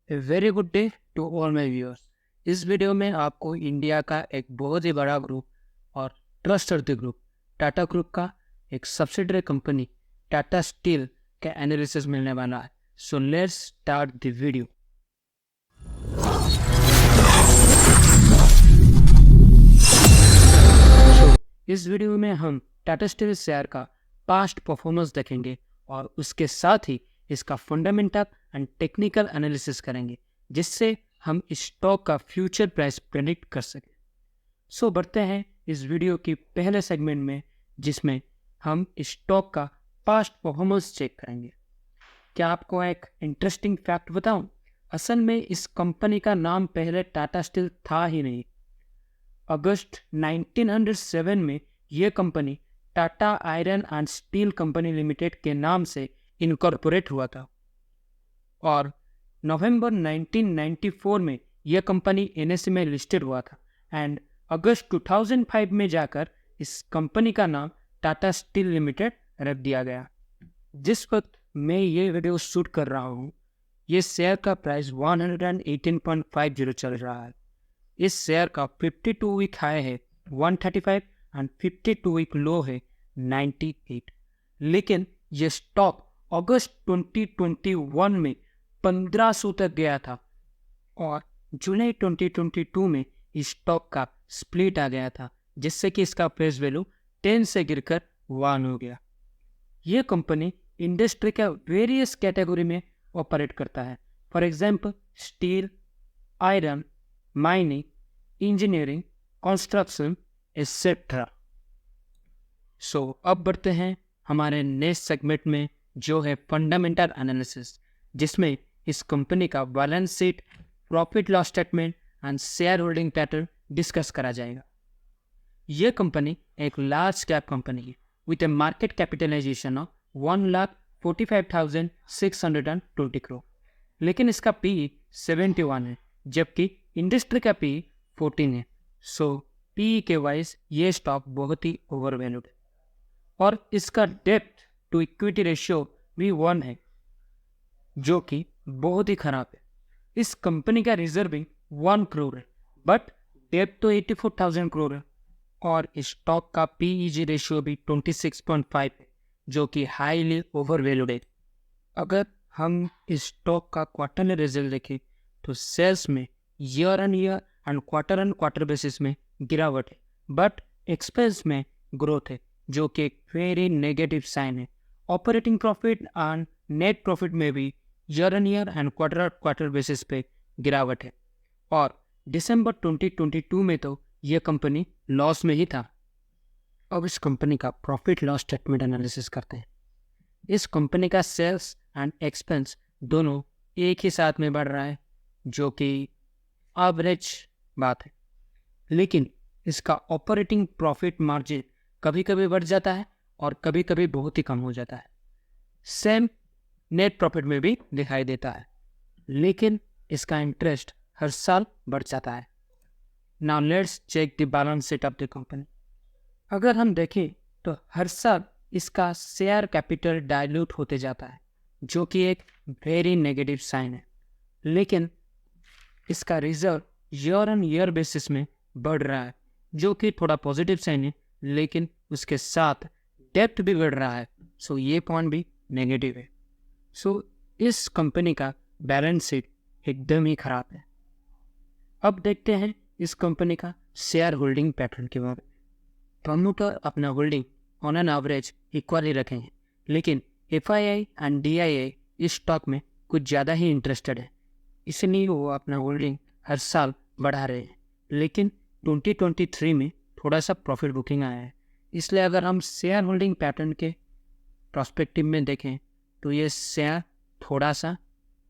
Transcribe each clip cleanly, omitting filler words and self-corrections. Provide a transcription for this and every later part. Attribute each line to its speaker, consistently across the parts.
Speaker 1: Very good day to all my viewers. इस वीडियो में आपको इंडिया का एक बहुत ही बड़ा ग्रुप और ट्रस्टवर्दी ग्रुप टाटा ग्रुप का एक सब्सिडरी कंपनी टाटा स्टील का एनालिसिस मिलने वाला है। So let's start the video. इस वीडियो में हम टाटा स्टील शेयर का पास्ट परफॉर्मेंस देखेंगे और उसके साथ ही इसका फंडामेंटल एंड टेक्निकल एनालिसिस करेंगे, जिससे हम इस स्टॉक का फ्यूचर प्राइस प्रेडिक्ट कर सकें। सो बढ़ते हैं इस वीडियो की पहले सेगमेंट में, जिसमें हम इस स्टॉक का पास्ट परफॉर्मेंस चेक करेंगे। क्या आपको एक इंटरेस्टिंग फैक्ट बताऊं? असल में इस कंपनी का नाम पहले टाटा स्टील था ही नहीं। अगस्त 1907 में यह company Tata iron and steel company limited के नाम से इनकॉर्पोरेट हुआ था और नवंबर 1994 में यह कंपनी एनएसई में लिस्टेड हुआ था एंड अगस्त 2005 में जाकर इस कंपनी का नाम टाटा स्टील लिमिटेड रख दिया गया। जिस वक्त मैं ये वीडियो शूट कर रहा हूँ, ये शेयर का प्राइस 118.50 चल रहा है। इस शेयर का 52 वीक हाई है 135 एंड 52 वीक लो है 98। लेकिन ये स्टॉक अगस्त 2021 में 1500 तक गया था और जुलाई 2022 में इस स्टॉक का स्प्लिट आ गया था, जिससे कि इसका फेस वैल्यू 10 से गिरकर 1 हो गया। ये कंपनी इंडस्ट्री के वेरियस कैटेगरी में ऑपरेट करता है, for example steel, iron, mining, engineering, construction etcetera. So अब बढ़ते हैं हमारे नेक्स्ट सेगमेंट में, जो है फंडामेंटल एनालिसिस, जिसमें इस कंपनी का balance sheet, profit loss statement and share holding pattern discuss करा जाएगा। यह कंपनी एक लार्ज कैप कंपनी है with a market capitalization of 1,45,620 crore, लेकिन इसका पी 71 है, जबकि इंडस्ट्री का पी 14 है। सो पी के वाइज ये स्टॉक बहुत ही ओवर वैल्यूड है और इसका डेप्थ टू इक्विटी रेशियो भी 1 है, जो कि बहुत ही खराब है। इस कंपनी का रिजर्विंग 1 करोड़ है, बट डेप्थ तो 84,000 करोड़ है और स्टॉक का पीईजी रेशियो भी 26.5 है, जो कि हाईली ओवर वैल्यूड है। अगर हम इस स्टॉक का क्वार्टरली रिजल्ट देखें तो सेल्स में year on year and quarter basis में गिरावट है, बट एक्सपेंस में ग्रोथ है, जो कि एक वेरी नेगेटिव साइन है। Operating profit and net profit में भी year on year and quarter basis पे गिरावट है और दिसंबर 2022 में तो यह कंपनी लॉस में ही था। अब इस कंपनी का प्रॉफिट लॉस स्टेटमेंट एनालिसिस करते हैं। इस कंपनी का सेल्स एंड एक्सपेंस दोनों एक ही साथ में बढ़ रहा है, जो कि एवरेज बात है, लेकिन इसका ऑपरेटिंग प्रॉफिट मार्जिन कभी कभी बढ़ जाता है और कभी कभी बहुत ही कम हो जाता है। सेम नेट प्रॉफिट में भी दिखाई देता है, लेकिन इसका इंटरेस्ट हर साल बढ़ जाता है। Now let's check the balance sheet of the company. अगर हम देखें तो हर साल इसका शेयर कैपिटल डाइल्यूट होते जाता है, जो कि एक वेरी नेगेटिव साइन है, लेकिन इसका reserve year on year basis में बढ़ रहा है, जो कि थोड़ा पॉजिटिव साइन है, लेकिन उसके साथ डेप्थ भी बढ़ रहा है, सो ये पॉइंट भी नेगेटिव है। सो इस कंपनी का बैलेंस शीट एकदम ही खराब है। अब देखते हैं इस कंपनी का शेयर होल्डिंग पैटर्न के बारे में। प्रमोटर अपना holding on an average equally रखे हैं, लेकिन एफआईआई एंड डीआईआई इस स्टॉक में कुछ ज़्यादा ही इंटरेस्टेड है, इसलिए वो अपना होल्डिंग हर साल बढ़ा रहे हैं। लेकिन 2023 में थोड़ा सा प्रॉफिट बुकिंग आया है, इसलिए अगर हम शेयर होल्डिंग पैटर्न के प्रोस्पेक्टिव में देखें तो ये शेयर थोड़ा सा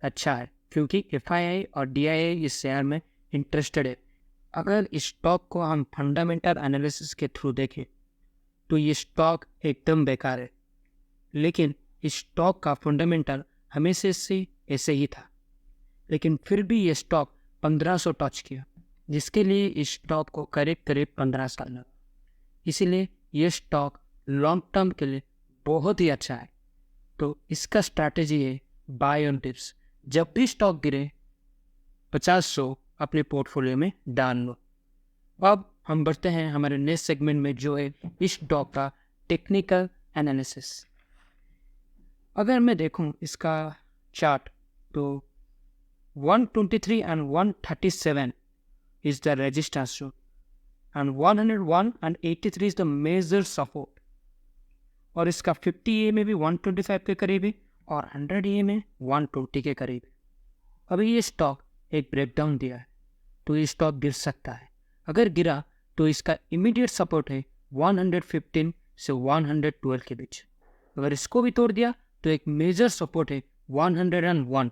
Speaker 1: अच्छा है, क्योंकि एफआईआई और डीआईआई इस शेयर में इंटरेस्टेड है। अगर इस स्टॉक को हम फंडामेंटल एनालिसिस के थ्रू देखें तो ये स्टॉक एकदम बेकार है, लेकिन इस स्टॉक का फंडामेंटल हमेशा से ऐसे ही था, लेकिन फिर भी ये स्टॉक 1500 टच किया, जिसके लिए इस स्टॉक को करीब 15 साल लगा। इसीलिए ये स्टॉक लॉन्ग टर्म के लिए बहुत ही अच्छा है। तो इसका स्ट्रैटेजी है बाय ऑन डिप्स। जब भी स्टॉक गिरे 50-100 अपने पोर्टफोलियो में डाल लो। अब हम बढ़ते हैं हमारे नेक्स्ट सेगमेंट में, जो है इस स्टॉक का टेक्निकल एनालिसिस। अगर मैं देखूं इसका चार्ट, तो 123 and 137 is the resistance zone and 101 and 83 is the major support, और इसका 50 EA में भी 125 के करीब है और 100 EA में 120 के करीब है। अभी ये स्टॉक एक ब्रेकडाउन दिया है, तो ये स्टॉक गिर सकता है। अगर गिरा तो इसका इमीडिएट सपोर्ट है 115 से 112 के बीच। अगर इसको भी तोड़ दिया तो एक मेजर सपोर्ट है 101।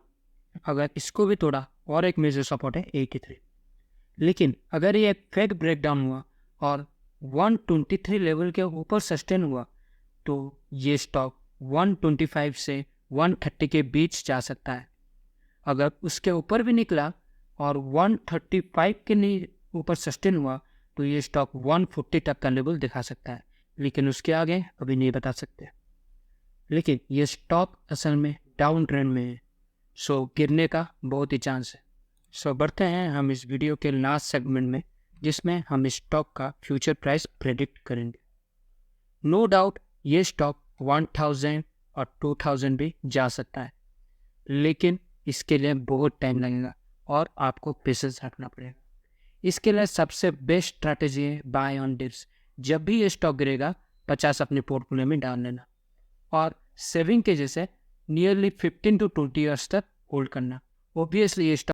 Speaker 1: अगर इसको भी तोड़ा और एक मेजर सपोर्ट है 83। लेकिन अगर ये एक फेक ब्रेकडाउन हुआ और 123 लेवल के ऊपर सस्टेन हुआ, तो ये स्टॉक 125 से 130 के बीच जा सकता है। अगर उसके ऊपर भी निकला और 135 के ऊपर सस्टेन हुआ, तो ये स्टॉक 140 तक का लेवल दिखा सकता है, लेकिन उसके आगे अभी नहीं बता सकते। लेकिन ये स्टॉक असल में डाउन ट्रेंड में है, सो गिरने का बहुत ही चांस है। सो बढ़ते हैं हम इस वीडियो के लास्ट सेगमेंट में, जिसमें हम स्टॉक का फ्यूचर प्राइस प्रेडिक्ट करेंगे। नो डाउट ये स्टॉक 1000 और 2000 भी जा सकता है, लेकिन इसके लिए बहुत टाइम लगेगा और आपको पेशेंस रखना पड़ेगा। इसके लिए सबसे बेस्ट स्ट्रैटेजी है बाय ऑन डिप्स। जब भी ये स्टॉक गिरेगा 50 अपने पोर्टफोलियो में डाल लेना और सेविंग के जैसे नियरली 15 to 20 ईयर्स तक होल्ड करना। ऑब्वियसली ये स्टॉक